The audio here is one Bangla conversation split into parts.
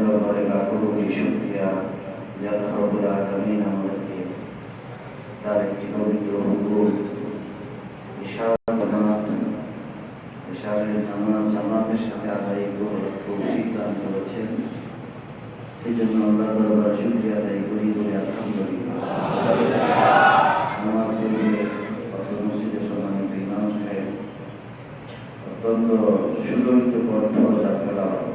দরবারে লাখো কোটি শুকরিয়া যে আল্লাহ রাব্বুল আলামিন আমাদেরকে তার একটি পবিত্র হুকুম ইশারের নামাজ জামাতের সাথে আদায় করার তৌফিক দান করেছেন। সেই জন্য আল্লাহ দরবারে শুকরিয়া আদায় করি বলে আলহামদুলিল্লাহ। আমার পূর্বে মসজিদের সম্মানিত ইমাম সাহেব অত্যন্ত সুললিত কণ্ঠ যার তেলাওয়াত,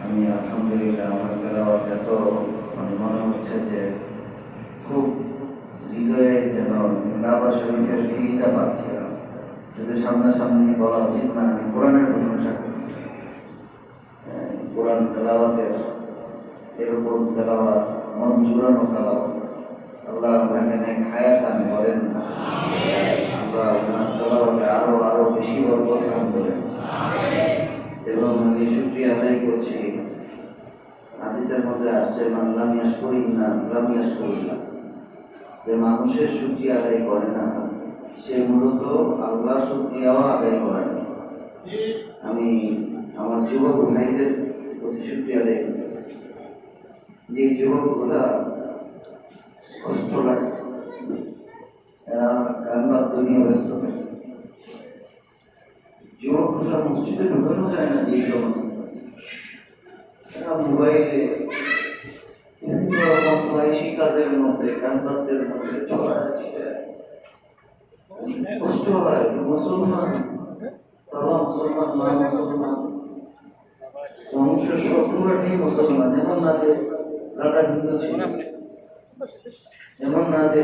আমি আলহামদুলিল্লাহ আমার তেলাওয়াত এত মনে হচ্ছে যে খুব হৃদয়ে যেন কাবা শরীফের ফিটা পাচ্ছিলাম। যদি সামনাসামনি বলা উচিত না, আমি কোরআনের প্রশংসা করছি। কোরআন তেলাওয়াতের এরকম তেলাওয়াত, মন জুড়ানো তেলাওয়াত আল্লাহ আপনাকে হায়াত দান করেন, আল্লাহ আপনার তেলাওয়াতে আরো বেশি বরকত দান করেন। এবং আমি শুকরিয়া আদায় করছি, হাদিসের মধ্যে আসছে মান লাম ইয়াশকুরিন নাস লাম ইয়াশকুরিল্লাহ, যে মানুষের শুকরিয়া আদায় করে না সে মূলত আল্লাহর শুকরিয়াও আদায় করে না। আমি আমার যুবক ভাইদের প্রতি শুকরিয়া আদায় করতেছি, যে যুবকগুলা কষ্ট লাগে, এরা গান বাদ্য নিয়ে ব্যস্ত থাকে। যুবকগুলা মসজিদে ঢুকানো যায় না, যে এরা মোবাইলে বিভিন্ন রকম বয়সী কাজের মধ্যে, গান বাদ্যের মধ্যে কষ্ট হয়। মুসলমান বাবা মুসলমান, মা মুসলমান, মানুষের শত্রুরাটি মুসলমান। এমন না যে দাদা হিন্দু ছিল, এমন না যে